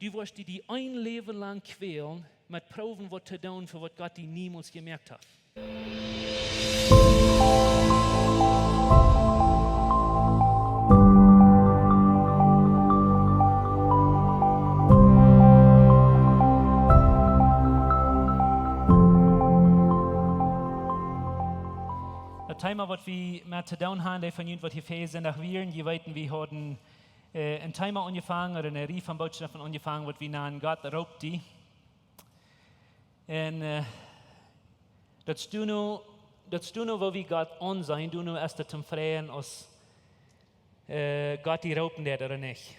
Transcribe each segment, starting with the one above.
du wirst die ein Leben lang quälen, mit Proben, was zu tun, für was Gott dir niemals gemerkt hat. Das Thema, was wir mit zu tun haben, von Ihnen, was hier fähig sind, nach Viren, je weiten wir hatten ein Thema angefangen, oder eine Reihe von Botschaften angefangen, was wir nennen, Gott raubt die. Und das tun nur, wo wir Gott ansehen, du nur erst zum Freien, als Gott die rauben wird oder nicht.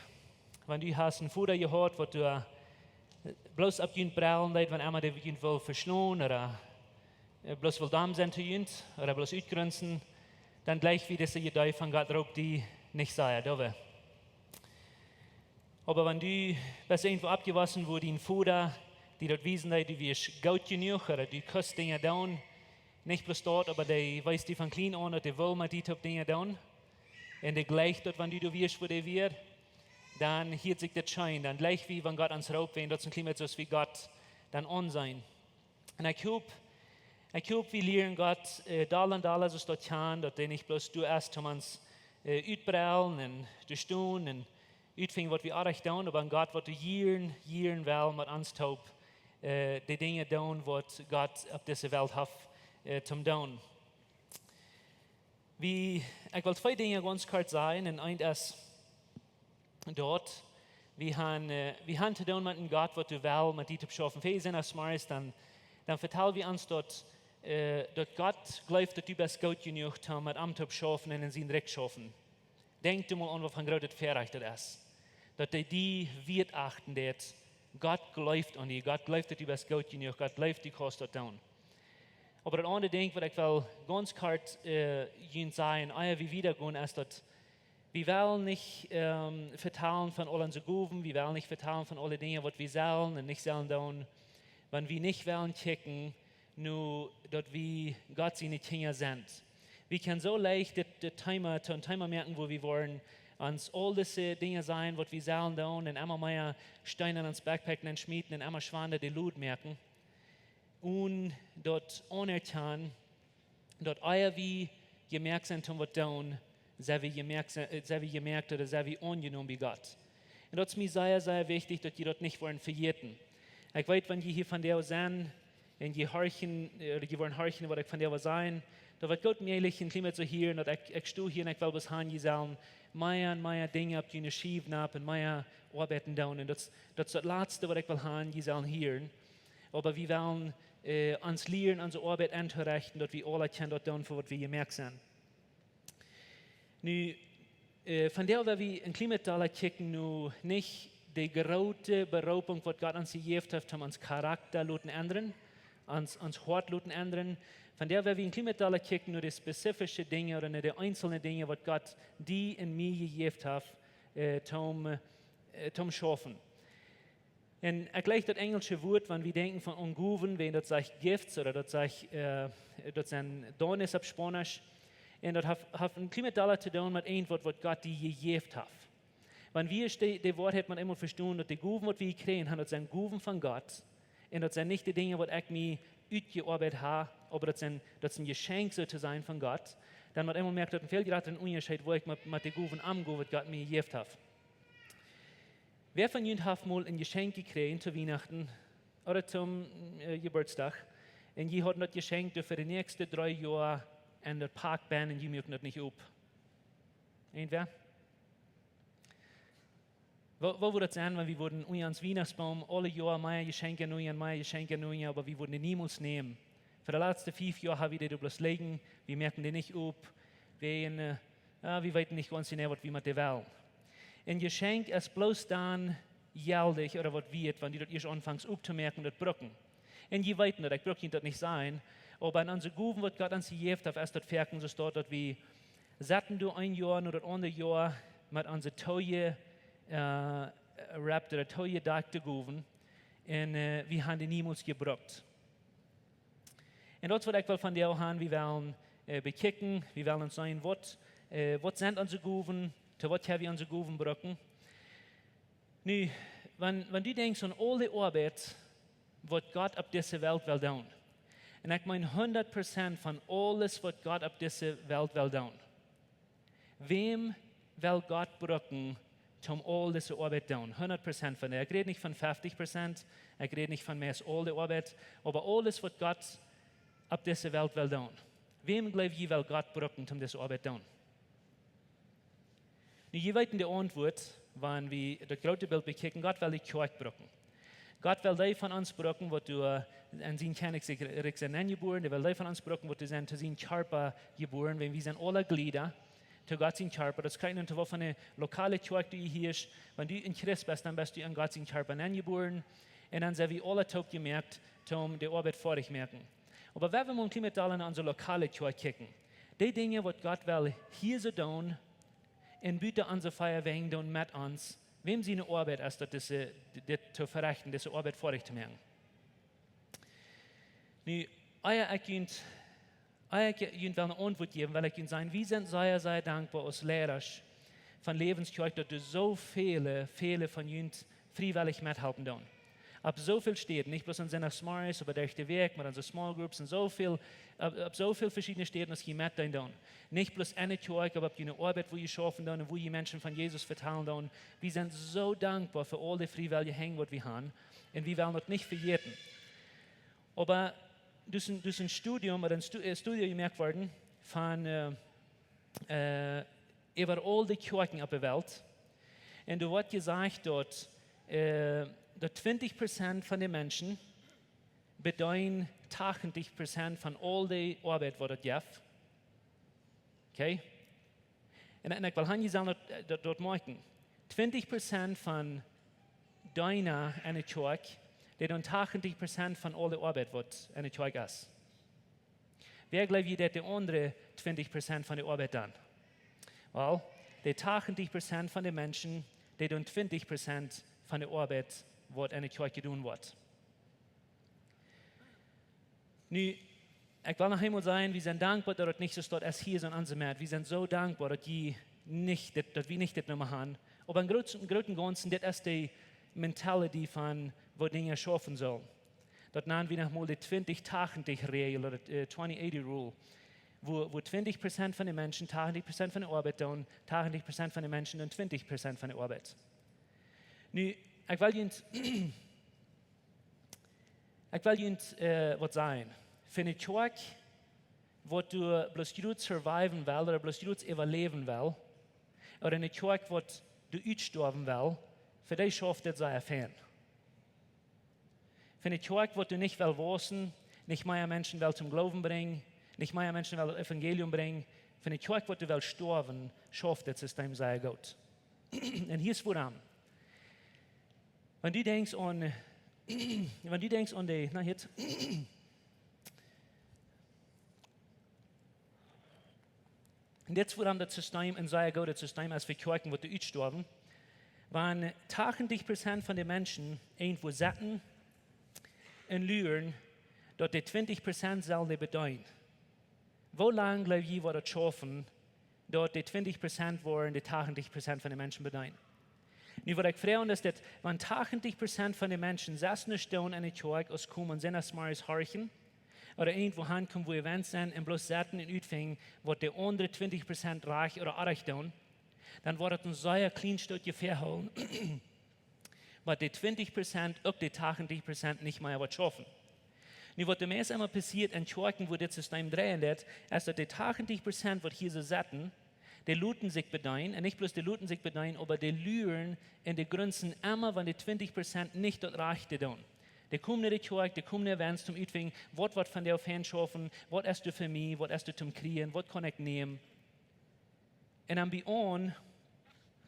Wenn du hast einen Vater gehört, was du bloß ab jünt brauchen, wenn einmal der jünt will verschlagen, oder bloß will Damen sein zu jünt, oder bloß utgrünzen, dann gleich wie diese Idee von Gott raubt die nicht sei, da. Aber wenn du bist irgendwo abgewaschen, wo dein Vater, die dort wissen, du wirst gut genug, oder du kannst Dinge tun, nicht bloß dort, aber der weiß die von klein an, und der will mit die Dinge tun. Und der gleich dort, wenn du wirst, wo der wird, dann hielt sich das Schein, dann gleich wie wenn Gott ans Raub wird, dort ist ein Klima so wie Gott dann on sein. Und ich hoffe, wir lernen Gott da so dort kann, dass der nicht bloß du erst um uns utbrauchen und du tun und utfingen, was wir auch tun, aber Gott, was du Jahren will mit uns tun, die Dinge tun, was Gott auf dieser Welt hat zum tun. Ich will zwei Dinge ganz kurz sagen, und eins ist dort, wir haben zu tun mit einem Gott, was du willst, mit dir zu schaffen. Wenn wir sind als Smart, dann vertellen wir uns dort, dass Gott glaubt, dass du bist gut genug, um mit ihm zu schaffen und in seinen Recht zu schaffen. Denk du mal an, was von Gott verrichtet ist. Dass die wird achten, dass Gott glaubt an dich, Gott glaubt, dass du bist gut genug, Gott glaubt, du kannst das tun. Aber das andere Ding, was ich will ganz kurz sagen, wie wiedergehen, ist, dass wir wollen nicht vertellen von all unseren Gaben, wir wollen nicht vertellen von allen Dingen, was wir sollen und nicht sollen tun, wenn wir nicht wollen checken, nur, dass wir Gott seine Kinder sind. Wir können so leicht das Thema merken, wo wir wollen, uns all diese Dinge sein, was wir sollen tun, und immer mehr Steine ans Backpacken und schmieden und immer schwander die Lut merken. Und dort anerkennen, dort wie gemerkt sind, was tun, sehr wie gemerkt oder sehr wie angenommen wie Gott. Und das ist mir sehr, sehr wichtig, dass die dort nicht wollen verjäten. Ich weiß, wenn die hier von der sind, und die horchen, oder die wollen horchen, was ich von der was sein, da wird Gott mir ehrlich ein Klima zu hören, und ich stehe hier und ich will bis han sagen, mehr Dinge ab, die eine Schieben ab, und mehr arbeiten down. Und das ist das Letzte, was ich will han hören. Aber wir wollen uns lernen, unsere Arbeit anzurichten, dass wir alle können dort tun, für was wir gemerkt sind. Nu, von der, wenn wir ein Klimatal kicken, nur nicht die große Berufung, was Gott uns gegeben hat, um uns Charakter zu ändern, uns Hort zu ändern. Von der, wenn wir ein Klimatal kicken, nur die spezifischen Dinge oder nur die einzelnen Dinge, was Gott die in mir gegeben hat, zum Schaffen. Und gleich das englische Wort, wenn wir denken von Unguven, wenn das sagt Gifts oder das sagt, das ein Doonen auf Spanisch, und das hat ein Klimatal zu tun mit einem Wort, was Gott die gegeben hat. Wenn wir das Wort hat man immer verstanden, dass die Guven, was wir kriegen, haben, das sind Guven von Gott. Und das sind nicht die Dinge, was ich mir ausgearbeitet habe, aber das sind ein Geschenk sozusagen von Gott. Dann man immer merkt, dass ein viel gerade ein Unterschied, wo ich mit den Guven umgehe, was Gott mir gegeben hat. Wer von Ihnen hat mal ein Geschenk gekriegt zu Weihnachten oder zum Geburtstag, und die hat das Geschenk für die nächsten 3 Jahre in der Park bin und die mögen das nicht auf? Irgendwer? Wo würde das sein, wenn wir würden uns Weihnachtsbaum alle Jahre mehr Geschenke nehmen, aber wir würden die niemals nehmen? Für die letzten 5 Jahre haben wir die bloß liegen, wir merken die nicht auf, wir wissen nicht ganz genau, was wir mit der wollen. Ein Geschenk ist bloß dann geldig oder was wird, wenn du das erst anfängst aufzumerken, das brücken. Und die weiten das, ich brüche das nicht sein, aber in unseren Guven wird Gott uns gegeben, erst das Ferken, so steht, dass wir satten du ein Jahr oder das andere Jahr mit unseren teure Rap oder teure Tag zu Guven, und wir haben die niemals gebrückt. Und das wird ich von dir haben, wir wollen bekicken, wir wollen uns sagen, was sind unsere Guven, zu was haben wir unsere Guven brücken. Nu, wenn du denkst an alle Arbeit, was Gott auf dieser Welt will tun, und ich meine 100% von alles, was Gott auf dieser Welt will tun, wem will Gott brauchen, um all diese Arbeit zu tun? 100% von der. Ich rede nicht von 50%, ich rede nicht von mehr als alle Arbeit, aber alles, was Gott auf dieser Welt will tun. Wem glaubt ihr, will Gott brauchen, um diese Arbeit zu tun? Nu, je weten die Antwort, wenn wir das große Bild bekicken, Gott will die Kjoakj brauchen. Gott will die von uns brauchen, was du an seinen König geboren, der will die von uns brauchen, was du sind zu seinen Körper geboren, wenn wir sind alle Glieder, zu Gott sein Körper. Das kann nicht von einer lokalen Kjoakj, die hier ist. Wenn du in Christ bist, dann bist du an Gott sein Körper geboren. Und dann sind wir alle Tag gemerkt, um die Arbeit vor dich merken. Aber wenn wir mal mit allen an unsere lokale Kjoakj kicken, die Dinge, was Gott will hier so tun, und bitte unsere Feierwegen tun mit uns, wem sie eine Arbeit ist, das zu verrichten, diese Arbeit vor dich zu merken. Nu, ich will eine Antwort geben, weil ich Ihnen sagen, wir sind sehr, sehr dankbar als Lehrer von Läwens Kjoakj, dass du so viele von uns freiwillig mithelfen tun. Ab so viel Städten, nicht bloß in seiner Smarts, aber durch den Weg, mit unseren Small Groups und so viel, ab so viel verschiedene Städten, dass wir mit tun. Nicht bloß eine Kjoakj, aber eine Arbeit, wo wir schaffen und wo wir Menschen von Jesus vertellen tun. Wir sind so dankbar für all die freiwillige Hänge, die wir haben. Und wir wollen das nicht vergessen. Aber durch ein Studium oder ein Studium gemerkt worden von über all die Kjoakjen auf der Welt. Und du wird gesagt dort, dass 20% von den Menschen bedeuten 80% von all der Arbeit, die das gibt. Okay? Und ich will Hanji sagen, dass dort merken. 20% von deiner eine Kjoakj, die tun 80% von all der Arbeit, was eine Kjoakj ist. Wer glaubt ihr, dass die andere 20% von der Arbeit tun? Well, die 80% von den Menschen, die tun 20% von der Arbeit, was eine Kjoakj tun wird. Nu, ich will noch einmal sagen, wir sind dankbar, dass es nicht so steht, als hier ist und anzumerken. Wir sind so dankbar, dass wir nicht das Nummer haben. Aber im Großen und Ganzen, das ist die Mentality von, wo Dinge schaffen sollen. Dort nennen wir nochmal die 20-80-Regel oder 20-80-Rule, wo 20% von den Menschen 80% von der Arbeit tun, 80% von den Menschen und 20% von der Arbeit. Nu, ich will Ihnen was sagen. Für eine Kjoakj, wo du bloß gut surviven will oder bloß gut überleben will, oder eine Kjoakj, wo du aussterben will, für dich schafft das sehr fern. Für eine Kjoakj, wo du nicht will wissen, nicht mehr Menschen will zum Glauben bringen, nicht mehr Menschen will das Evangelium bringen, für eine Kjoakj, wo du will sterben, schafft das System sehr gut. Und hier ist woran. Wenn du denkst an die, na jetzt, und jetzt woran das System ein sehr gutes System ist für Kjoakjen, wo du aussterben, wenn 80% von den Menschen irgendwo sitzen und lernen, dass die 20% selber bedeuten. Wo lange glaubt ihr, wird das schaffen, dass die 20% waren, die 80% von den Menschen bedeuten? Nu, wat ik vraag is dat, wenn 80% von den Menschen 6 Stunden in der Kjoakj aus kommen und sind erstmals horchen, oder irgendwo hinkommen, wo Events sind, und bloß Sachen und Utfingen, was die andere 20% reich oder arg tun, dann wird es ein sehr kleines Stückchen verholen, weil die 20% auch die 80% nicht mehr was schaffen. Nu, was meist einmal passiert in Kjoakjen, wo das System drehen wird, ist, dass die 80%, was hier so sitzen, die luten sich bedeuten, und nicht bloß die luten sich bedeuten, aber die lüren in die Grenzen immer, wenn die 20% nicht das Rechte tun. Die kommen in die Kjoakj, die kommen in Events zum Utwingen, was wird von dir auf Hand schaffen, was ist du für mich, was ist du zum Kriegen, was kann ich nehmen. Und dann beyond,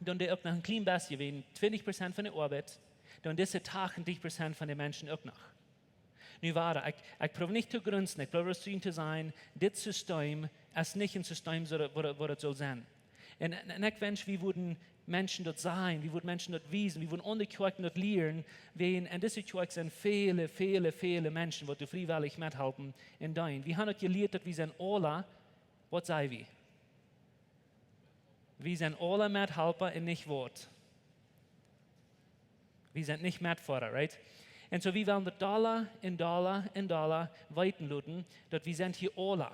dann die auch noch ein klein bisschen gewesen, 20% von der Arbeit, dann diese 80% von den Menschen auch noch. Nu warte, ich probiere nicht zu grünzen, ich probiere zu ihnen zu sein, das System ist nicht ein System, wo das soll sein. Und ich wünsche, wir würden Menschen dort sein, wir würden Menschen dort wiesen, wir würden ohne Kjoakj dort lernen, und diese Kjoakj sind viele Menschen, die freiwillig mithelfen in dein. Wir haben dort gelernt, dass wir sind alle, was sei wir? Wir sind alle Mithelfer und nicht Wort. Wir sind nicht Mettfahrer, right? Und so wir wollen das Dollar in Dollar in Dollar weitenluten, dass wir sind hier alle.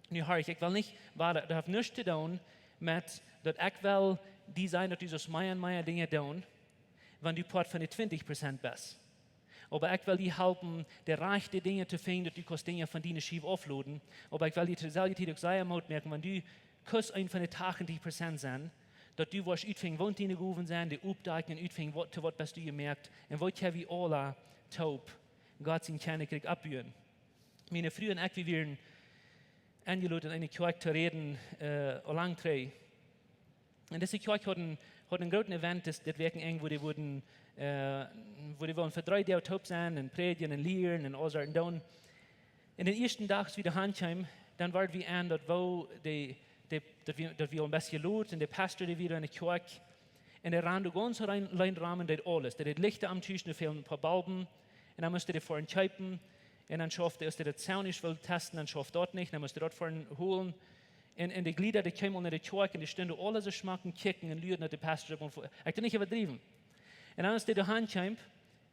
Nu hör ich will nicht, das hat nichts zu tun mit, dass ich will die sein, dass du so mehr Dinge tun, wenn du part von den 20% bist. Aber ich will dir helfen, die rechte Dinge zu finden, dass du kannst Dinge von denen schief aufladen. Aber ich will dir zur selben Zeit auch sehr merken, wenn du kurz ein von den 80% sind, dass du was utfing, wo deine Guven sind, die Updaten utfing, zu was bist du gemerkt, und wo haben wir alle taub Gott sein Kernekrieg abbühen. Meine Frühe und ich, wir waren eingeladen, eine Kjoakj zu reden, lang drei. Und diese Kjoakj hat einen großen Event, das wirken eng, wo die wollen für 3 Tage taub sein, und predigen, und lehren, und alles und tun. In den ersten Tag, als wir heimkamen, dann waren wir an, dass wir ein bisschen laut, und der Pastor, der wieder in der Kjoakj, und er ran ganz rein Rahmen, das alles. Der hat Lichter am Tisch, da fehlen ein paar Balben, und dann musste er vorhin scheiben, und dann schaffte er, dass der Zaun nicht will testen, dann schafft dort nicht, dann musste er dort vorhin holen. Und die Glieder, die kamen unter der Kjoakj, und die standen alle so schmacken, kicken, und lüden, und der Pastor, ich kann nicht übertrieben. Und dann, als der daheim kam,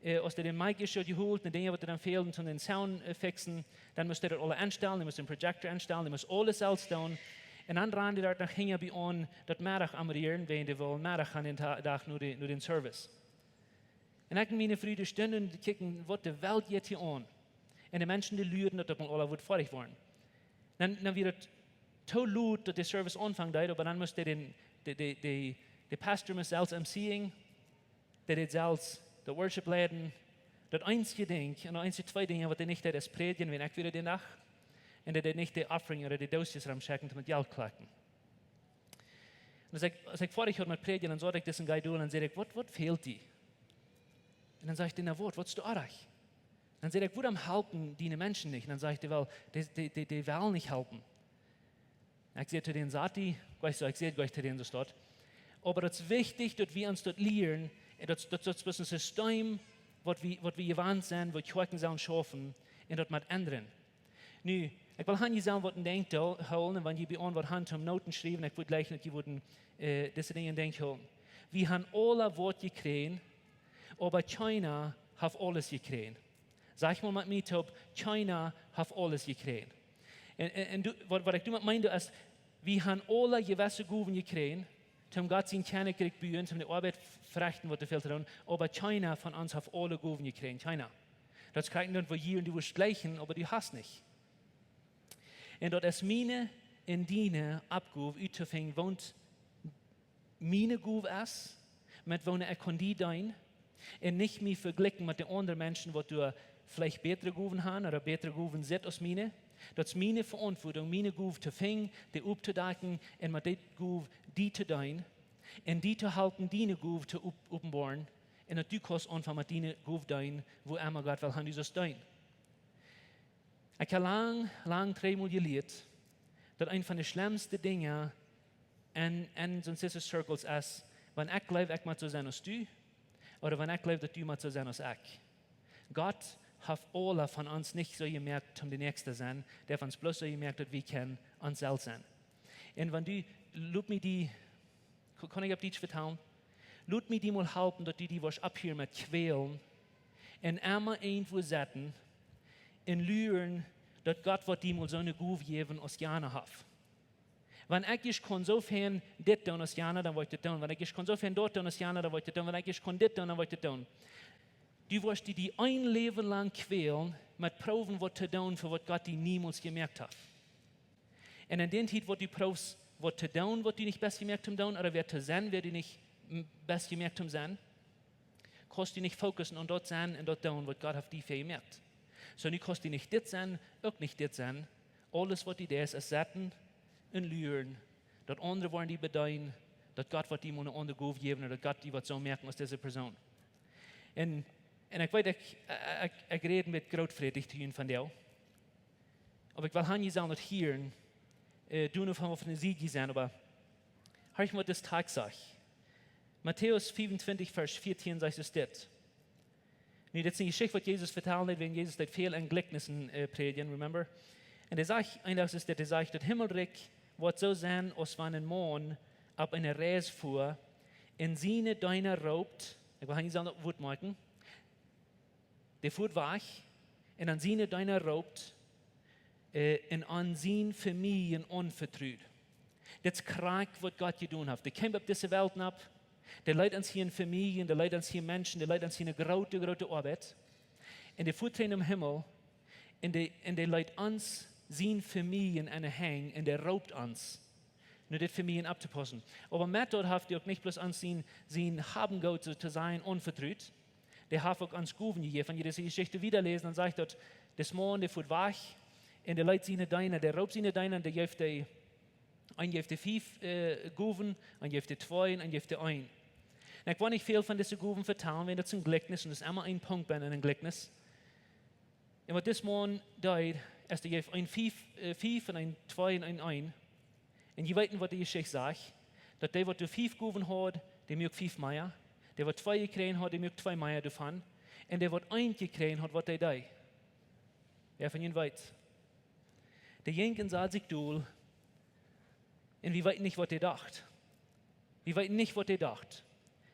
als der den Mic ist geholt, und Dinge, was dann fehlen, zum den Sound fixen, dann musste er alle einstellen, er musste den Projektor einstellen, er musste alles selbst tun. Und dann ran die dort nach hingen bei uns, das Mittag amrieren, wenn die wollen, Mittag an den Tag nur den Service. Und ich und meine Freunde standen und kicken, was die Welt jetzt hier an. Und die Menschen, die lüden, dass man alle fertig waren. Dann wird es so laut, dass der Service anfangen wird, aber dann musste der Pastor muss selbst MCing, der hat selbst der Worship leiten. Das einzige Ding, und das einzige zwei Dinge, was er nicht hat, ist predigen, wenn ich wieder den Tag. Und der hat nicht die Offering oder die Dosis ramschecken, mit Geld klacken. Und als ich fertig hatte mit predigen, dann sollte ich das in Guy tun, und dann sage ich, was fehlt dir? Und dann sage ich, den Wort, was ist du arach? Dann sage ich, warum helfen die Menschen nicht? Und dann sage ich, die wollen nicht helfen. Ich sehe zu den Sati, ich sehe gleich zu den so dort. Aber es ist wichtig, dass wir uns dort lernen, dass das ein System, was wir gewandt sind, was Kjoakj sollen schaffen, und das mit ändern. Nu, ich will han sagen, was denkt holen, und wenn ihr bei uns was Hand zum Noten schreiben, ich würde gleich nicht, die würden diese Dinge denken holen. Wir haben alle Wort gekriegt, aber China hat alles gekriegt. Sag mal mit mir, Tob, China hat alles gekriegt. Und was ich damit meine, ist, wir haben alle gewisse Guven gekriegt, zum Gott sein Kernekrieg bühen, zum die Arbeit verrichten, was fehlt tun, aber China von uns hat alle Guven gekriegt, China. Das kriegen wir hier und du wirst gleichen, aber du hast nicht. Und dort ist meine in deine Abguf, utefing, wohnt meine Guf ist, mit wo ich kann die dein, und nicht mich vergleichen mit den anderen Menschen, wo du vielleicht bessere Guven haben oder bessere Guven sind als meine. Das ist meine Verantwortung, meine Guf zu finden, die aufzudecken, und mit der Guf die zu dein, und die zu helfen, deine Guf zu offenbaren, und du kannst einfach mit deine Guf dein, wo immer Gott will, haben dieses dein. Ich habe lang dreimal gelehrt, dass eine von den schlimmsten Dingen in so Sister Circles ist, wenn ich glaube, ich mal so sein als du, oder wenn ich glaube, dass du mal so sein als ich. Gott hat alle von uns nicht so gemerkt, um die Nächste zu sein, der von uns bloß so gemerkt hat, wir können uns selbst sein. Und wenn du, lass mich die, kann ich auf dich vertrauen? Lass mich die mal helfen, dass die was abhören mit quälen, und immer irgendwo setzen, und lüren, dass Gott wird die mal so eine Guf geben, als Jana hat. Wenn ich kann so viel das tun als Jana, dann wollte ich das tun. Wenn ich kann so viel dort tun als Jana, dann wollte ich das tun. Wenn ich kann das tun, dann wollte ich das tun. Du wirst die ein Leben lang quälen, mit Proben, was zu tun, für was Gott die niemals gemerkt hat. Und in der Zeit, wo du probst, was zu tun, was du nicht best gemerkt haben, oder wer zu sein, wer du nicht best gemerkt haben, sein, kannst du nicht fokussen und dort sein und dort tun, was Gott auf die gemerkt. So, du kannst nicht das sein, auch nicht das sein. Alles, was die da ist setzen und lüren. Das andere wollen die bedeuten, dass Gott wird ihm eine andere Guf geben, oder Gott die wird so merken als diese Person. Und ich weiß, ich rede mit großfriedlich zu ihnen von dir. Aber ich will han sagen, dass hier, du noch von den Sieg sein, aber hör ich mal das Tag sag. Matthäus 25, Vers 14 sagt es das. Nee, das ist eine Geschichte, was Jesus vertellen hat, wenn Jesus das viel in Gleichnissen predigen, remember? Und er sagt, eines ist, der sagt, das Himmelreich wird so sein, als wenn ein Mann auf eine Reise fuhr, in seine Deine raubt Ik wil niet zelf woord maken. Die voert weg en aan zien deiner roopt en aan zien familien onvertrouwd. Dat is krank wat God gedaan heeft. Die komt op deze wereld op. Die leidt aan zijn familien, die leidt aan zijn mensen, die leidt aan zijn grote arbeid. En die voert in de hemel en die leidt ons zijn familien aan de hang en die roopt ons. Nu dit familien ab te passen. Aber met dat heeft hij ook niet plus aan zijn Habengoed te zijn onvertrouwd. Der hat auch ans Guven gegeben. Wenn ihr diese Geschichte wieder lesen, dann sagt dort, das Mann, der fuhrt weg, und der leidt seine Deiner, der raubt seine Deiner, der geeft die, ein geeft die 5 Guven, ein geeft die 2, ein geeft die 1. Und ich will nicht viel von diesen Guven vertellen, wenn das ein Gleichnis, und das ist immer ein Punkt bei einem Gleichnis. Und was das Mann deed, ist, der geeft ein 5 und ein 2 und ein 1. Und ihr wisst, was die Geschichte sagt, dass der, was du 5 Guven hat, der mögt 5 mehr. Der, wat 2 gekregen hat, der mögt 2 mehr davon. Und der, wat 1 gekregen hat, was der da. Wer von Ihnen weiß? Der Jenken sah sich dool. Und wir wissen nicht, was der dacht. Wir wissen nicht, was der dacht.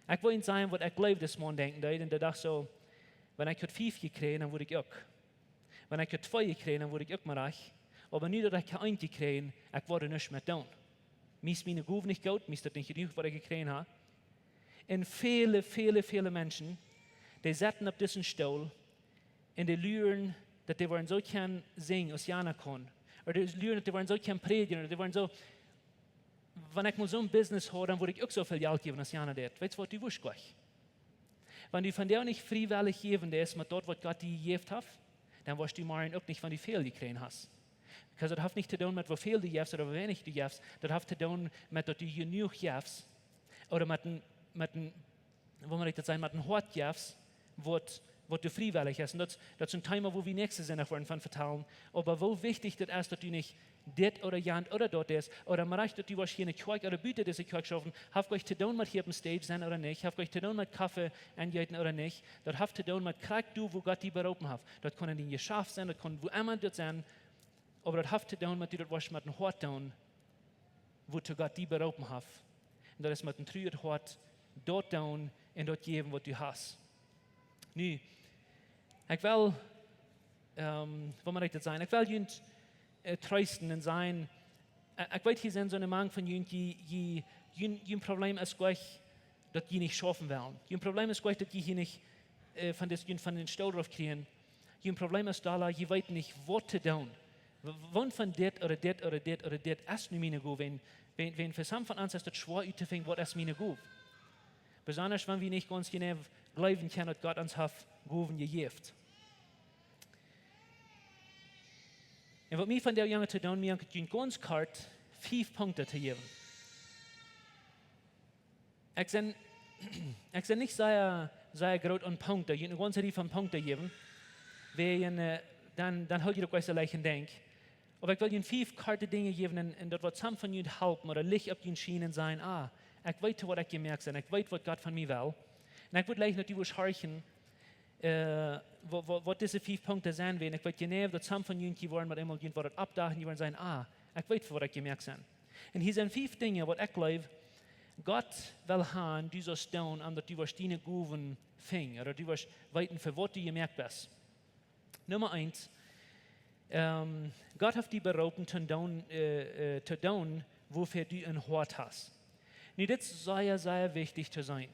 Ich will Ihnen sagen, was ich glaube, das Mann denken da. Und der dachte so, wenn ich 5 gekriegt, dann würde ich auch. Wenn ich 2 gekriegt, dann würde ich auch mal reich. Aber nur, dass ich 1 gekriegt, ich würde nicht mehr tun. Mir ist meine Guf nicht gut, mir ist das nicht genug, was ich gekriegt habe. Und viele Menschen, die sitzen auf diesem Stuhl und die lernen, dass die waren so kann singen, aus Jana kann. Oder die lernen, dass die waren so kann predigen. Oder die waren so, wenn ich mal so ein Business habe, dann würde ich auch so viel Geld geben, als Jana das. Weißt du, was du wusstest gleich? Wenn du von der nicht freiwillig geben das mit dort, was Gott dir gegeben hat, dann wirst du morgen auch nicht, wenn du viel gekriegt hast. Weil das hat nicht zu tun mit, wie viel du gibst oder wie wenig du gibst. Das hat zu tun mit, dass du genug gibst. Oder mit wo man das sein, mit einem Hort gibst, was du freiwillig hast. Und das ist ein Thema, wo wir nächstes Sinne von vertellen. Aber wo wichtig das ist, dass du nicht dit oder jant oder dort ist, oder man reicht, dass du was hier in der Kjoakj oder Büte diese Kjoakj schaffen, habt euch zu tun mit hier auf dem Stage sein oder nicht, habt euch zu tun mit Kaffee angehen oder nicht, das habt zu tun mit Krieg du, wo Gott die berufen hat. Das kann in Geschäft sein, das kann wo immer dort sein, aber das habt zu tun mit dort was mit dem Hort tun, wo zu Gott die berufen hat. Und das ist mit dem trüben Hort dort tun und dort geben, was du hast. Nu, ich will, wo man das sein, ich will jemand trösten und sein, ich weiß, hier sind so eine Menge von jemand, die ein Problem ist gleich, dass die nicht schaffen wollen. Ein Problem ist gleich, dass die hier nicht von den Stuhl drauf kriegen. Ein Problem ist da, die weiß nicht, was zu tun. Wann von dit oder dit oder dit oder dit ist nicht meine Guf, wenn für some von uns ist das schwer zu finden, was ist meine Guf. Besonders wenn wir nicht ganz genau glauben können, dass Gott uns hat Guven gegeben. Und was mir von der Junge zu tun, mir hat ganz kort 5 Punkte zu geben. Ich sehe nicht sehr groß an Punkte, ich habe eine ganze Reihe von Punkten geben, dann halt ihr doch gleich leicht denken. Aber ich will Ihnen 5 karte Dinge geben, und das wird zusammen von Ihnen helfen oder Licht auf Ihnen schienen sein. Ich weiß, was ich gemerkt habe, ich weiß, was Gott von mir will. Und ich würde gleich natürlich horchen, was diese 5 Punkte sein werden. Ich weiß genau, dass zusammen von Ihnen geworden mit einmal irgendwas abdachen, die werden sagen, ich weiß, was ich gemerkt habe. Und hier sind 5 Dinge, was ich glaube, Gott will haben, du sollst tun, dass du deine Guven fing, oder du wirst weiten, für was du gemerkt hast. Nummer 1, Gott hat dich berufen, zu tun, wofür du ein Hort hast. Nu, das ist sehr wichtig zu sein.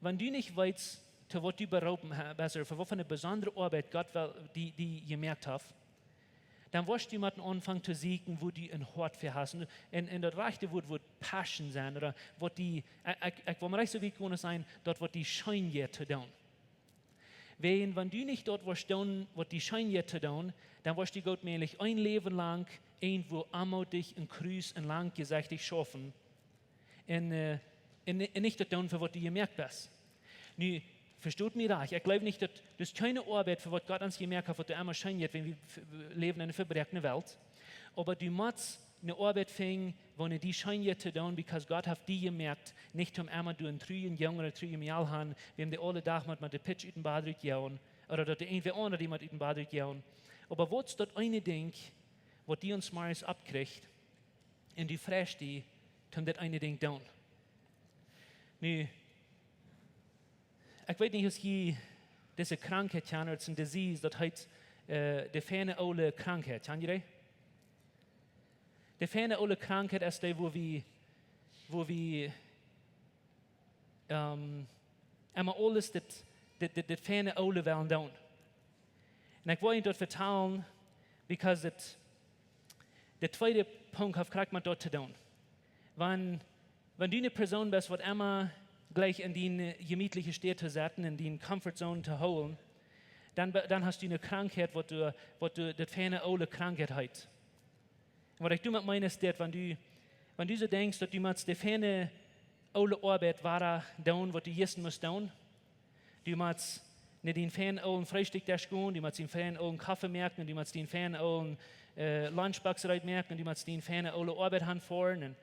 Wenn du nicht weißt, zu was du berufen hast, oder für was für eine besondere Arbeit Gott die gemerkt hat, dann wirst du mit dem Anfang zu suchen, wo du ein Hort für hast. Und das rechte Wort wird Passion sein, oder was die, ich will mir recht so wie können sein, dort wird die Schein jetzt zu tun. Wenn du nicht dort wirst tun, was die Schein jetzt zu tun, dann wirst du Gott mählich ein Leben lang irgendwo anmutig und Kreuz und lang gesagt schaffen. Und nicht das tun, für was du gemerkt hast. Nu, versteht mich recht, ich glaube nicht, dass das keine Arbeit, für was Gott uns gemerkt hat, was du einmal scheint, wenn wir leben in einer verbreckten Welt. Aber du musst eine Arbeit finden, wo du die scheint zu tun, weil Gott hat die gemerkt, nicht um einmal du einen trüben Jungen oder trüben Jahr haben, wenn die alle Tag mit der Pitch in den Bad jauen, oder dass der irgendwie andere die mit in den Bad jauen. Aber was ist das eine Ding, was die uns mal abkriegt, und du fragst die, um das eine Ding tun. Nu, ik weet niet of je deze krankheid hebt, het is een disease, dat heet de fijne oude krankheid. Ken je dat? De fijne oude krankheid is die, wo we immer alles dit fijne oude willen doen. En ik wil je dat vertellen, because de tweede punt heeft krijgt met dat te doen. Wanneer du eine Person bist, wat immer gleich in die gemütliche Stadt zu setzen, in die Comfortzone zu holen, dann hast du eine Krankheit, was du das feine oude Krankheit heißt. Und was ich damit meine, ist, wenn du so denkst, dass du mit der feine oude Arbeit war tun, was du jetzt musst tun, du musst nicht den feinen oude Frühstück gehen, du musst den feinen oude Kaffee merken, du musst den feinen oude Lunchbox merken, du musst den feinen oude Arbeit anfahren.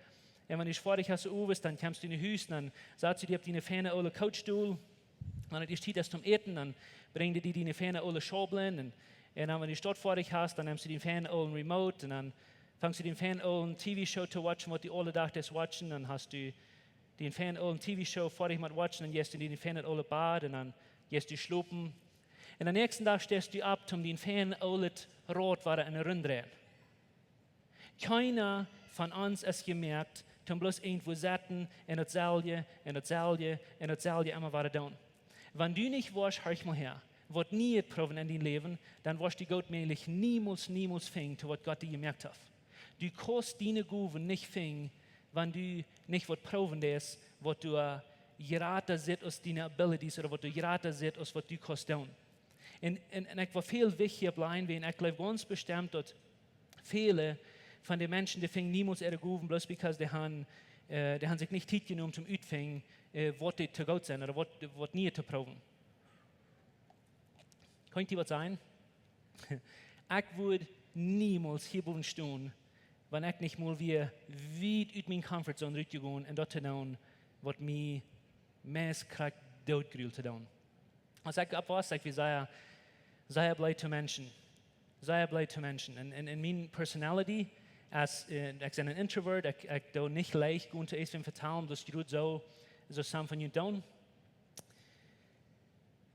Und wenn du fertig hast, dann kommst du in die Haus, dann sagst du dir, auf die feine oude Couchstuhl, wenn du Zeit hast zum Eten, dann bringt dir die feine oude Schaublin, und dann, wenn du dort fertig hast, dann nimmst du den feinen oude Remote, und dann fängst du den feinen oude TV-Show zu watchen, was die alle Tag das watchen, dann hast du den feinen oude TV-Show fertig mit watchen, dann gehst du in den feinen oude Bad, und dann gehst du schlafen. Und am nächsten Tag stehst du ab, um den feinen oude Rot in der Runde. Keiner von uns ist gemerkt, zum bloß irgendwo sitzen, und das selbe, und das selbe, und das selbe immer weiter tun. Wenn du nicht warst, hör ich mal her, was nie proben in dein Leben, dann wirst du Gott mählich niemals finden, zu was Gott dir gemerkt hat. Du kannst deine Guven nicht finden, wenn du nicht was proben lässt, was du gerade siehst aus deinen Abilities, oder was du gerade siehst aus was du kannst tun. Und ich war viel wichtiger bleiben, weil ich glaube ganz bestimmt, dass viele von den Menschen, die fingen niemals ihre Guven, bloß because die haben sich nicht Zeit genommen zum Utfingen, was die zu gut sind oder was nie zu proben. Könnte was sein? Ich würde niemals hier oben stehen, wenn ich nicht mal weit aus meiner Comfortzone rausgegangen und das zu tun, was mich meist kriegt, dotgerühlt zu tun. Also ich habe was, wie sei bleibt zu Menschen. Sei bleibt zu Menschen. Und in meiner Personality, ich bin ein Introvert, ich do nicht leicht gut zu essen vertrauen, dass du so zusammen von tun.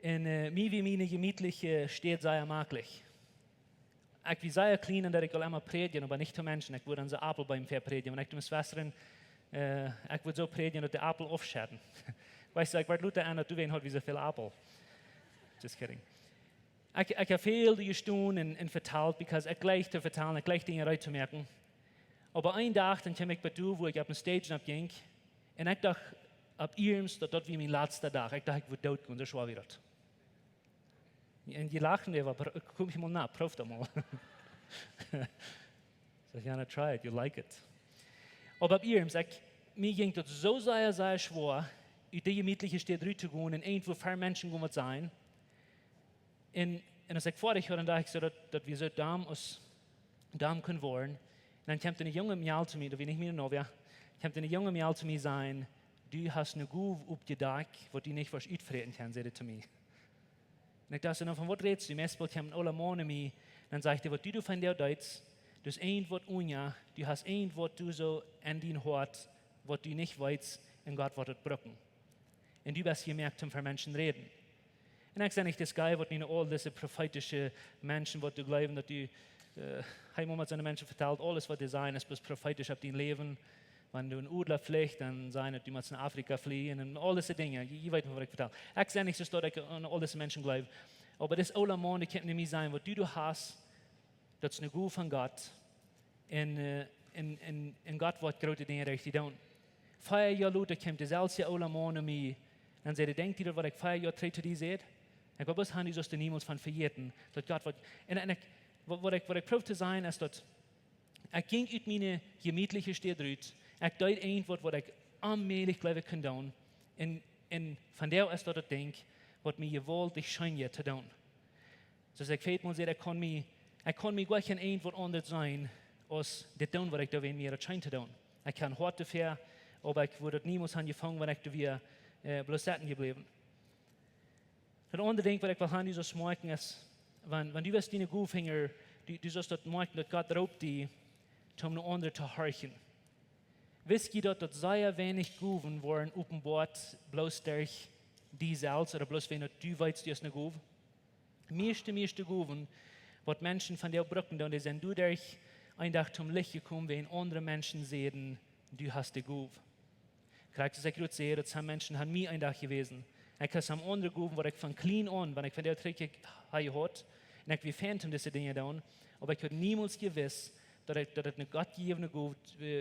Und mir wie meine gemütliche steht sehr möglich. Ich bin sehr klein und ich will immer predigen, aber nicht zu Menschen. Ich würde an der Apfel beim Pferd predigen. Und ich meine Schwestern, ich würde so predigen, dass der Apfel aufschäden. Weißt du, ich werde Luther an, dass du wen hat wie so viel Apfel. Just kidding. Ich habe viel gestohlen und verteilt, because ich gleich zu verteilen, ich gleich Dinge reinzumerken. Aber einen Tag, dann kam ich bei du, wo ich auf den Stage abging, und ich dachte, ab ihrem, das wie mein letzter Tag. Ich dachte, ich würde tot gehen, das war wieder. Und die lachen, aber komm ich mal nach, prof das mal. So, ja, try it, you like it. Aber ab ihrem, mir ging das so sehr schwer, in die gemütliche Stadt rauszugehen und irgendwo für Menschen gehen sein. Und als ich fertig war, dann dachte ich so, dass wir so Damen können wollen. Und dann kommt eine junge Mädel zu mir, da bin ich mir noch, ja, kommt eine junge Mädel zu mir sagen, du hast eine Guve aufgedacht, was du nicht was uitvreten kann, sagt zu mir. Und ich dachte, von was redest du? Meistens kommen alle Männer mir, dann sagt er, was du von der Deutsch, du hast irgendwas unja, du hast irgendwas du so in dein Hort, was du nicht weißt, und Gott wird es brücken. Und du bist gemerkt, um für Menschen reden. Und ich sage nicht, das geil, was nicht all diese prophetische Menschen, was du glauben, dass du, einmal seine Menschen verteilt, alles, was du sein, ist bloß prophetisch auf dein Leben. Wenn du in Udler fliegst, dann sein, dass du musst in Afrika fliehen und all diese Dinge. Ich weiß nicht, was ich vertelle. Ich sage nicht, dass ich an all diese Menschen glaube. Aber das alle Monde kann nicht mehr sein, was du hast, das ist eine Gute von Gott. Und Gott wird große Dinge richtig tun. 4 Jahre später kommt dasselbe alle Monde mir. Dann sagt er, denkt ihr, was ich 4 Jahre zu dir sehe? Ich glaube, was haben die sonst niemals von verjährten, dass Gott wird. Und was ich probiere zu sein, ist, dass ich ging aus meiner gemütlichen Stadt raus. Ich deut irgendwas, was ich allmählich glaube kann tun. Und von der ist das das Ding, was mir gewollt, ich scheine zu tun. So ich fehlt mir, ich kann mich gleich an irgendwas anderes sein, als das tun, was ich da in mir scheine zu tun. Ich kann hart dafür, aber ich würde niemals angefangen, wenn ich da wieder bloß sitzen geblieben. Das andere Ding, was ich will haben, so schmecken ist, wenn du wirst deine Guffinger, du sollst das merken, dass Gott raubt die, um eine andere zu horchen. Wisst ihr, dass sehr wenig Guven waren offenbart bloß durch die selbst oder bloß wenn du weißt, du ist eine Gove. Meeste Goven, wat Menschen von der Brücken da, die sind du durch ein Tag zum Licht gekommen, wenn andere Menschen sehen, du hast die Gove. Krijgt es, ich würde sehen, dass Menschen haben mir ein Tag gewesen. Ich habe am andere Goven, wo ich von clean on, wenn ich von der Trick habe, und ich wie Phantom diese Dinge da, aber ich hätte niemals gewiss, dass es eine gottgegebene Gove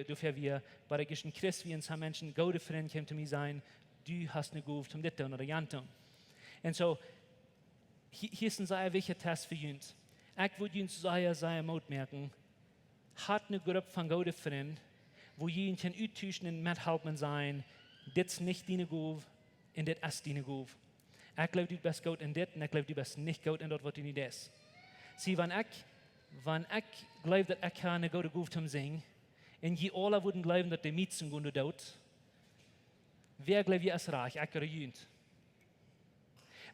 dafür wäre, weil ich ein Christ wie ein Menschen, gute Freund kommt zu mir sein, du hast eine Gove zum Dit oder Jantum. Und so, hier ist ein sehr wichtiger Test für uns. Ich würde uns sehr Mut merken, hat eine Gruppe von guten Freunden, wo jemand kann austauschen und mithelfen sein, das ist nicht deine Gove und das ist deine Gove. Ich glaube, du bist gut in das und ich glaube, du bist nicht gut in das, was du nicht bist. Sieh, wenn ich glaube, dass ich eine gute Gove zum Singen, und je alle würden glauben, dass die Mietzen gehen dort, wer glaubt, ihr ist reich, ich oder jemand?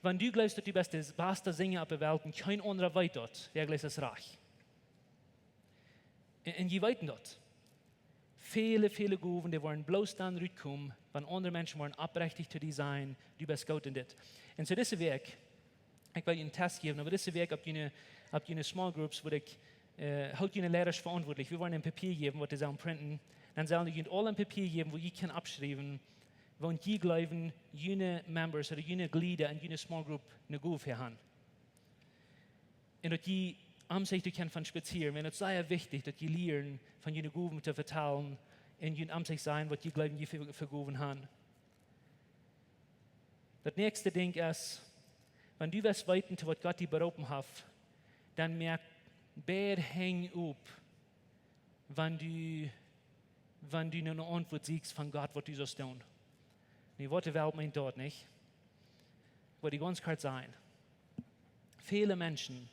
Wenn du glaubst, dass du bist der beste Sänger auf der Welt und kein anderer weiß dort, wer glaubt, ist reich. Und die weiten dort. Viele Goven, die wollen bloß dann rückkommen, wenn andere Menschen wollen abrechtig zu dir sein, du bist gut in das. Und so dieser Weg, ich will Ihnen einen Test geben, aber dieser Weg, ab jene Small Groups, wo ich, halt jene Lehrer verantwortlich, wir wollen ein Papier geben, was die sollen printen, dann sollen die alle ein Papier geben, wo ich kann abschreiben, wo die glauben, jene Members oder jene Glieder in jene Small Group eine Gove haben. Und dass die am sich können von spazieren, wenn es sehr wichtig, dass die lernen, von jene Goven zu vertellen, und jene am sich sein, was die glauben, die für Goven haben. Das nächste Ding ist, wenn du was weiten zu was Gott dir berufen hat, dann merk, bad hang up, wenn du eine Antwort siehst von Gott, was du so tun. Die Worte Welt meint dort nicht. Wo die ganz klar sein. Viele Menschen,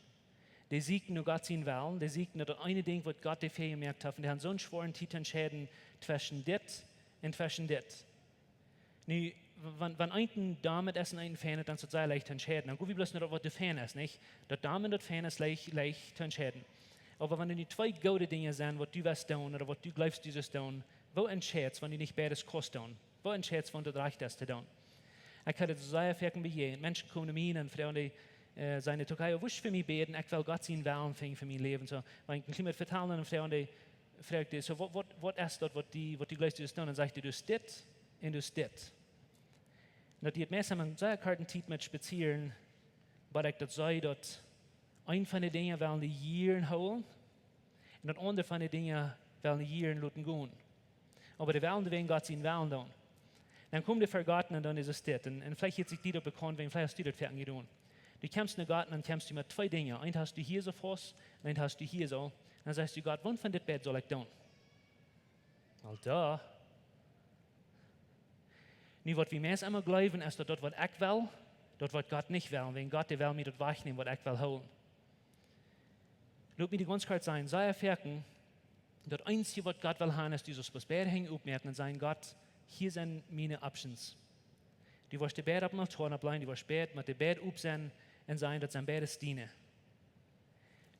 die siegen nur Gott sein Willen, die siegen nur das eine Ding, was Gott dafür gemerkt hat, und die haben so einen schweren Titel entschieden zwischen das und zwischen das. Nu, wenn ein damit ist und ein Fan ist, dann ist es sehr leicht zu entscheiden. Dann guck ich bloß nicht, was der Fan ist, nicht? Das damit und das Fan ist leicht zu entscheiden. Aber wenn die zwei gute Dinge sind, was du wirst tun oder was du glaubst, du wirst tun, wo entscheidest, wenn du nicht beides kannst tun? Wo entscheidest, wenn du das Recht hast zu tun? Ich hatte das sehr viel begehen. Menschen kommen zu mir und fragen, die seine Tocayo, wusch für mich beten, ich will Gott sein Willen finden für mein Leben. So, wenn ich ein bisschen vertellen und fragt die, so, was ist das, was du glaubst, du tun? Und sagt du hast das und du hast das. Und dass die meisten an sehr karten Zeit mit spazieren, aber ich das sei, dass ein von den Dingen wollen die Jieren holen und das andere von den Dingen wollen die Jieren lassen gehen. Aber die wollen wegen Gott sein Willen tun. Dann kommt der Vergarten und dann ist es das. Und vielleicht hat sich die dort bekannt, vielleicht hast du das fertig getan. Du kommst in den Garten und kommst du mit zwei Dingen. Einen hast du hier so fast, und einen hast du hier so. Dann sagst du, Gott, wann von das Bett soll ich tun? Well, da. Nu, was wir meist immer glauben, ist, dass das, was ich will, das, was Gott nicht will. Wenn Gott will mir das wegnehmen, was ich will holen. Lass mir die ganz klar sein, sei erfahren, das Einzige, was Gott will haben, ist dieses Bett hängen, aufmerken und sagen, Gott, hier sind meine Options. Du wirst die Bett auf dem Altar bleiben, du wirst Bett mit dem Bett aufsehen und sagen, dass sein Bett ist diene.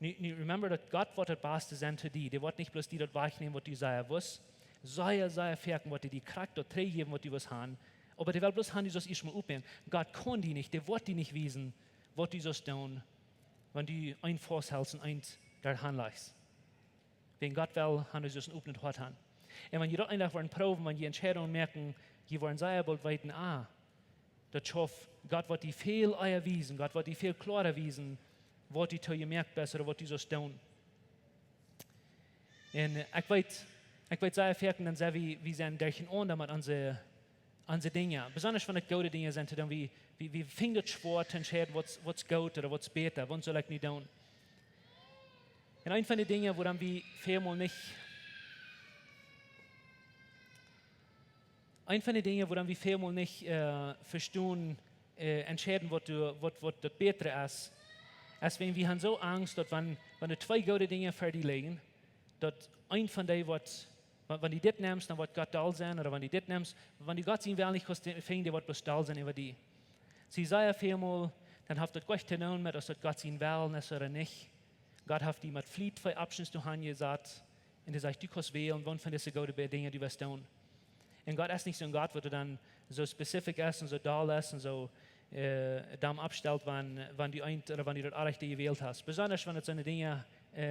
Nu, remember, dass Gott wird das Beste sein für dich. Der wird nicht bloß die dort wegnehmen, was du sagen wirst. Sei erfahren, was die Kraft dort geben, was du was haben. Aber der will bloß haben, die das erstmal aufnehmen. Gott kann die nicht, der wird die nicht wissen, was du so tun, wenn du ein Vorhältst und eins der Hand legst. Wenn Gott will, haben wir das aufnehmen hat haben. Und wenn ihr dort einfach wollen proben, wenn die Entscheidungen merken, die wollen sehr bald weiten, das schafft, Gott wird die viel eier wiesen, Gott wird die viel klarer wiesen, was die zu ihr merkt besser oder was die so tun. Und ich weiß sehr erfahren, dann sehr wie sind derchen an damit unsere Dinge. Besonders wenn es gute Dinge sind, dann wie findet schwer zu entscheiden, was gut oder was besser, was soll ich nicht tun. Und ein von den Dingen, wo dann wir vielmal nicht verstehen, entscheiden, was das Bessere ist, als wenn wir haben so Angst, dass wenn du zwei gute Dinge für dich legen, dass ein von denen wenn du das nimmst, dann wird Gott da sein, oder wenn du das nimmst, wenn du Gott sein will, nicht kannst finden, der wird bloß da sein über dich. Sie sagen vielmal, dann hat das Gott zu tun mit, dass das Gott sein will ist oder nicht. Gott hat die mit Flied für Abschnitt zu haben gesagt, und er sagt, du kannst wählen, wann von diesen guten Dingen du wirst tun. Und Gott ist nicht so ein Gott, wo du dann so spezifisch ist und so da ist und so dann abstellt, wann die ein oder wann die das Rechte gewählt hast. Besonders wenn es so eine Dinge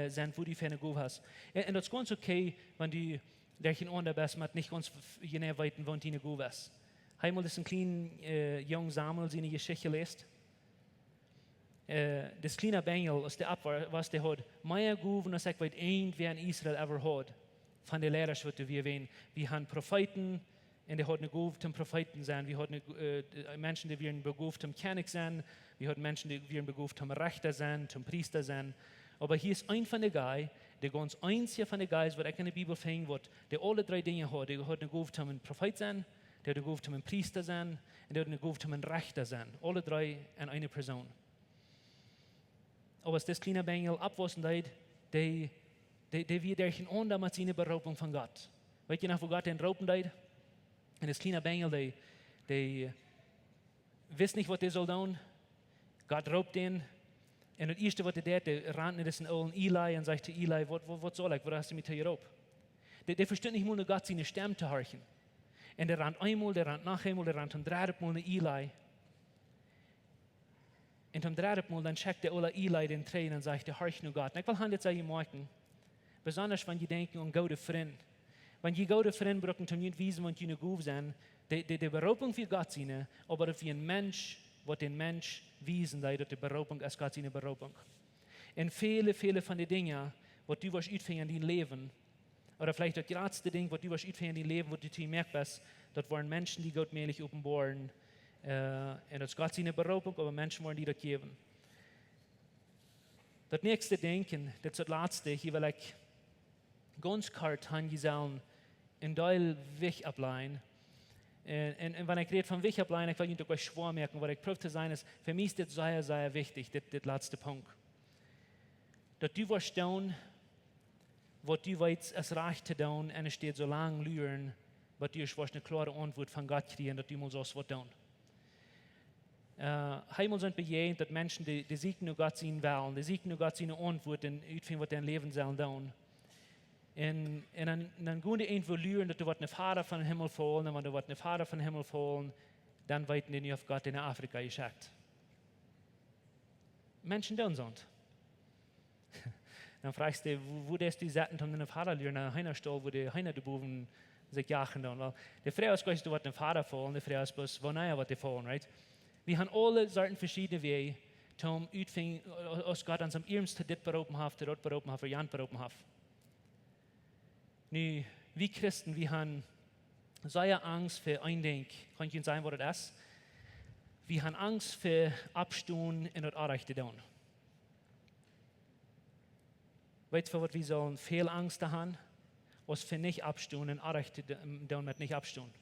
sind, wo die für eine Guf hast. Und das ist ganz okay, wenn du der in der bist, mit nicht ganz genau weiten, wo die eine Guf ist. Einmal ist ein kleiner junger Samuel seine Geschichte liest. Das kleine Bengel aus der Abwehr, was der hat, mehr Guven, als ich weit irgendwer in Israel ever hat, von der Lehrerschaft, die wir wählen. Wir haben Propheten, und die haben eine Guve zum Propheten sein. Wir haben Menschen, die wir beguft zum König sein. Wir haben Menschen, die wir beguft zum Richter sein, zum Priester sein. Aber hier ist ein von den Guy, der ganz einzige von den Guys, was ich in der Bibel finden wird, der alle drei Dinge hat. Der hat eine Guve zum Prophet sein, der hat eine Guve zum Priester sein, und der hat eine Guve zum Richter sein. Alle drei in einer Person. Aber als das kleine Bengel abwassen leid, der wird derchen on mit seiner Beraubung von Gott. Weißt du noch, wo Gott den rauben leid? Und das kleine Bengel, der weiß nicht, was der soll tun. Gott raubt den. Und das erste, was der rannt in diesen olden Eli und sagt zu Eli, was soll ich, was hast du mit dir geraubt? Der versteht nicht mal, nur Gott seine Stimme zu horchen. Und der rannt einmal, der rannt noch einmal, der rannt zum dritten Mal nach Eli. Und zum dritten Mal dann checkt der Eli den Tränen und sagt, horch nur Gott. Und ich will Hand jetzt sagen, morgen, besonders wenn die denken an gute Freunde. Wenn die gute Freunde brauchen, zum nicht wissen, was die eine Guf sind, die Beraubung für Gott sind, aber für ein Mensch, was den Mensch wiesen, dass die Beraubung ist Gott seine Beraubung. Und viele von den Dingen, was du was utfingen in dein Leben, oder vielleicht das größte Ding, was du was utfingen in dein Leben, was du zu merkst, das waren Menschen, die Gott mählich offenbaren. Und das ist Gott seine Beraubung, aber Menschen wollen die das geben. Das nächste Denken, das ist das letzte, hier will ich ganz kurz sagen, in Deil Weg ableihen. Und wenn ich rede von Weg ableihen, ich will nicht euch schwer merken, was ich prüfe zu sein ist, für mich ist das sehr, sehr wichtig, das letzte Punkt. Dass du was tun, was du weißt, es reicht zu tun, und es steht so lange lüren, was du eine klare Antwort von Gott kriegen, dass du mal so was tun. Heimel sind bejahend, dass Menschen, die siegen nur Gott seinen Willen, die siegen nur Gott seine Antwort, und utfinden, was dein Leben sollen tun. Und dann gehen die irgendwo lüren, dass du eine Vater von dem Himmel fallen, und wenn du eine Vater von dem Himmel fallen, dann weiten die nicht auf Gott in Afrika geschickt. Menschen tun so. Dann fragst du, wo ist die Seiten, um einen Vater lüren, an einer Stelle, wo die Heiner die Buben sich jagen. Weil die Frau ist gleich, du eine Vater fallen, die Frau ist bloß, wo naja, was die fallen, right? Wir haben alle Sorten verschiedene Wege, um utfingen, aus Gott an seinem Ernst dit berauben hat, dort berauben hat, Jan berauben hat. Nu, wir Christen, wir haben sehr Angst für ein Ding. Kann ich Ihnen sagen, was das ist? Wir haben Angst für Abstehen in das Unrechte tun. Weißt du, was wir sollen? Viel Angst haben, was für nicht abstehen und Unrechte tun mit nicht abstehen.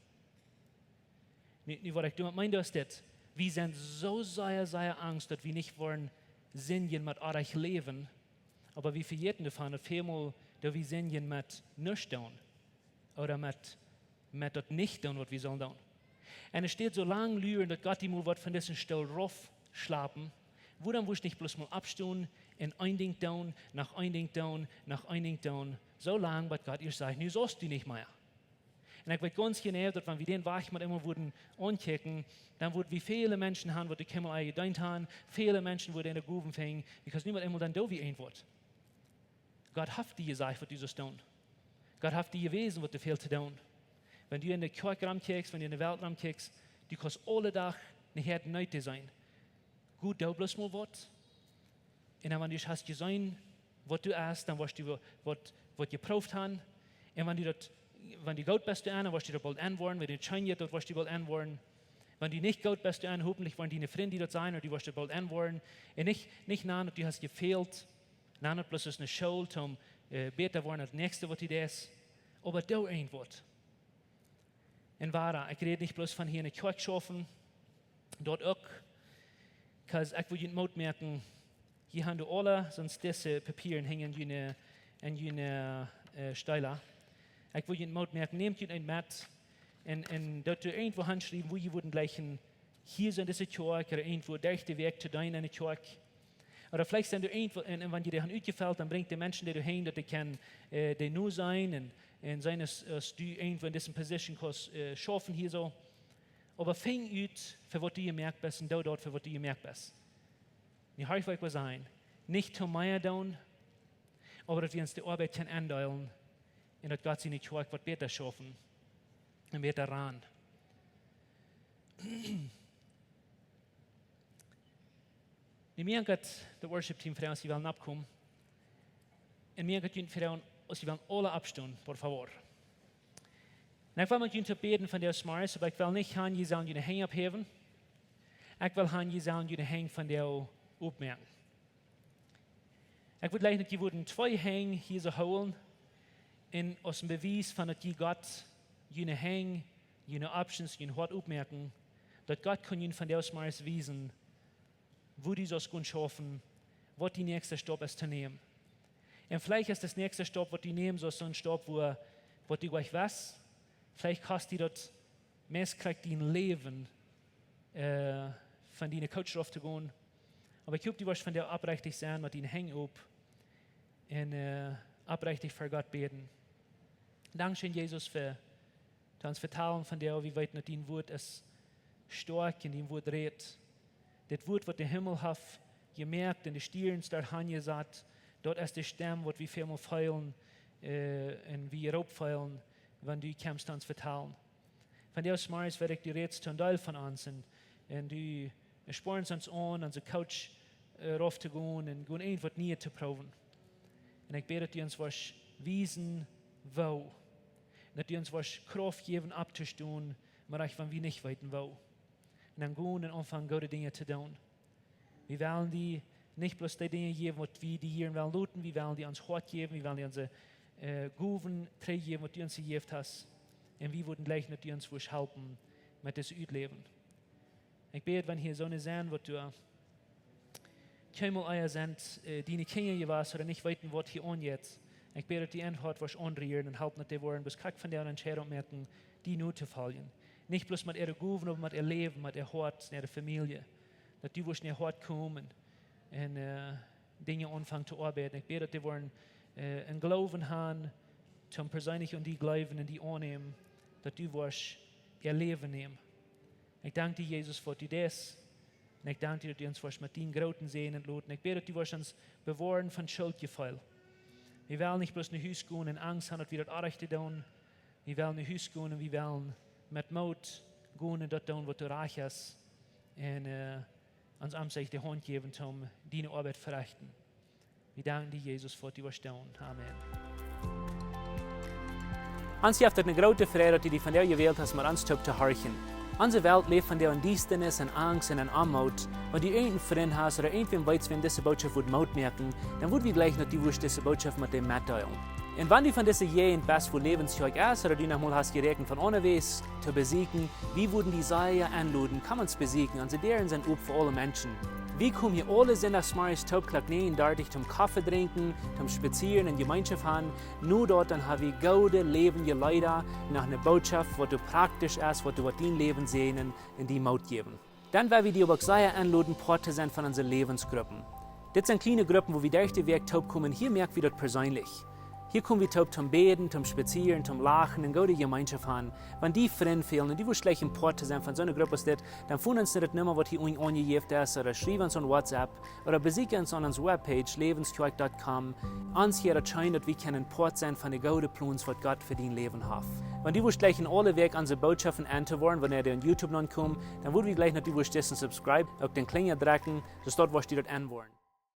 Nu, was ich damit meine, ist das, wir sind so sehr Angst, dass wir nicht wollen singen mit Unrecht leben, aber wir vergessen davon, dass vielmal dass wir singen mit nicht tun oder mit das nicht tun, was wir sollen tun. Und es steht so lange lüren, dass Gott ihm was von diesem Stall raufschlappen, wo dann muss ich nicht bloß mal abstehen, in ein Ding tun, nach ein Ding tun, nach ein Ding tun, so lange, was Gott ihr sagt, nu sollst du nicht mehr. Und ich weiß ganz genau, dass wenn wir den Wach mal immer würden anchecken, dann würden wir viele Menschen haben, die Kimmel eingedient haben, viele Menschen würden in der Gruben fängen, because niemand immer dann da wie ein Wort. Gott hat dir gesagt, was du sollst tun. Gott hat dir gewesen, was du viel zu tun. Wenn du in der Kjoakj kiekst, wenn du in der Welt kiekst, du kannst alle Tag eine Herde neu sein. Gut, da bloß mal was. Und dann, wenn du hast gesehen, was du hast, dann wirst du was geprüft haben. Und wenn du gut bist, dann wirst du da bald antworten. Wenn du schein jetzt, dann wirst du bald antworten. Wenn du nicht gut bist, dann hoffentlich wollen deine Freunde dort sein, oder du wirst da bald antworten. Und nicht nahen, du hast gefehlt. Nein, bloß ist eine Schuld, um besser werden als nächste, was du das. Aber da ein Wort. Und wahr, ich rede nicht bloß von hier in der Kjoakj schaffen, dort auch, weil ich will Mut merken, hier haben du alle sonst diese Papiere hängen in jene Steiler. Ich will Mut merken, nehmt ihr ein Matt und dort irgendwo handschreiben, wo ihr würden gleichen, hier sind diese Kjoakj, oder irgendwo durch den Weg zu deiner Kjoakj. Oder vielleicht sind du irgendwo, und wenn dir das ausgefällt, dann bringt die Menschen, die du hin, dass die können die nur sein und sein, dass du irgendwo in dieser Position kannst schaffen hier so. aber fäng ut für was du gemerkt bist und dort für was du gemerkt bist. Die Hartweg was sein, nicht zu mehr tun, aber dass wir uns die Arbeit können andeilen und dass Gott seine Kjoakj was besser schaffen und besser ran. Die mir hat das Worship-Team für uns, die wollen abkommen. Und mir hat für uns, die wollen alle abstehen, por favor. Und ich will mit Ihnen beten von der Smarts, aber ich will nicht haben, die sollen die Hänge abheben. Ich will haben, die sollen die Hänge von der aufmerken. Ich würde gleich nicht, die würden 2 Hänge hier so holen, und aus dem Beweis von, dass die Gott jene Hänge, jene Options, jene Hort aufmerken, dass Gott kann ihnen von der Smarts wiesen, wo die so gut schaffen, was die nächste Stopp ist zu nehmen. Und vielleicht ist das nächste Stopp, was die nehmen, so ein Stopp, wo die gleich was. Vielleicht kostet die dort, meist kriegt die ein Leben, von denen Coach drauf zu gehen. Aber ich hoffe, die wirst von der abrechtig sein, mit ihnen hängen up und abrechtig für Gott beten. Dankeschön, Jesus, für uns vertellen von der, wie weit dein Wort ist stark und dein Wort redet. Das Wort, was der Himmel hat, gemerkt in den Stieren, dort angesagt, dort ist die Stimme, was wir vielmal feilen und wie Raub feilen, wenn du kommst, uns vertellen. Von der Smarts werde ich die Rätsel zu einem Teil von uns und du spornst uns an, unsere Couch rauf zu gehen und gehen irgendwas nie zu proben. Und ich bete, dass du uns was wiesen, wo. Dass du uns was Kraft geben, abzustehen, aber auch wenn wir nicht weiten, wo. Und dann gehen und anfangen, gute Dinge zu tun. Wir wollen die nicht bloß die Dinge geben, was wir die hier wollen looten, wir wollen die uns hart geben, wir wollen die unsere Guven geben, was du uns gegeben hast. Und wir würden gleich nicht uns helfen, mit das Leben. Ich bete, wenn hier so eine sein, was du keinmal Eier sind, die nicht kennen was oder nicht weiten, was hier an jetzt. Ich bete, die Antwort was anrühren und helfen, dass die wollen, bis kack von der Entscheidung merken, die nur zu fallen. Nicht bloß mit ihrer Guven, aber mit ihr Leben, mit ihr Hort, mit ihrer Familie. Dass die wirst in ihr Hort kommen und Dinge anfangen zu arbeiten. Ich bete, dass die wollen einen Glauben haben, zum persönlich und die glauben und die annehmen, dass du wirst ihr Leben nehmen. Ich danke dir, Jesus, für das. Und ich danke dir, dass du uns wirst mit den Groten sehen und loten. Ich bete, dass du wirst uns bewahren von Schuldgefühl. Wir wollen nicht bloß nach Hause gehen und Angst haben, dass wir das Unrechte tun. Wir wollen nach Hause gehen und wir wollen mit Mut gehen und das tun, was du reich hast. Und uns amtlich die Hand geben, um deine Arbeit zu verrichten. Wir danken dir, Jesus, für die Verstehen. Amen. Uns habt eine große Freude, dass du von der gewählt hast, mit uns zu horchen. Unsere Welt lebt von der Undienstnis und Angst und Armut. Wenn du irgendeinen Freund hast oder irgendwen weißt, wenn diese Botschaft Mut merken, dann würden wir gleich noch diese Botschaft mit dem mitteilen. Und wenn du von dieser Jehen bist, wo Läwens Kjoakj ist, oder du noch mal hast gerechnet von unterwegs zu besiegen, wie würden die Seile anluden, kann man es besiegen, und sie deren sind up für alle Menschen. Wir kommen hier alle sonntagsmorgens Topklak 39 zum Kaffee trinken, zum Spazieren in Gemeinschaft haben. Nur dort dann haben wir gute, lebende Leute nach einer Botschaft, was du praktisch ist, was du mit dein Leben sehen und die Mut geben. Dann werden wir die aber sehr anladen, Part zu sein von unseren Lebensgruppen. Das sind kleine Gruppen, wo wir durch den Weg taub kommen. Hier merken wir das persönlich. Hier kommen wir taub zum Beten, zum Spazieren, zum Lachen und gute Gemeinschaft haben. Wenn die Freunde fehlen und die wollen schlecht ein Part zu sein von so einer Gruppe, dann finden uns nicht mehr, was hier angegeben ist, oder schreiben uns an WhatsApp, oder besuchen uns an unserer Webpage, läwenskjoakj.com. Uns hier erscheint, dass wir können Part sein von den guten Plänen, was Gott für dein Leben hat. Wenn die gleich in alle Weg unsere Botschaften anzuhören, wenn ihr auf YouTube noch kommt, dann würden wir gleich natürlich subscribe, auf den Klinger drücken, dass dort was die dort anwollen.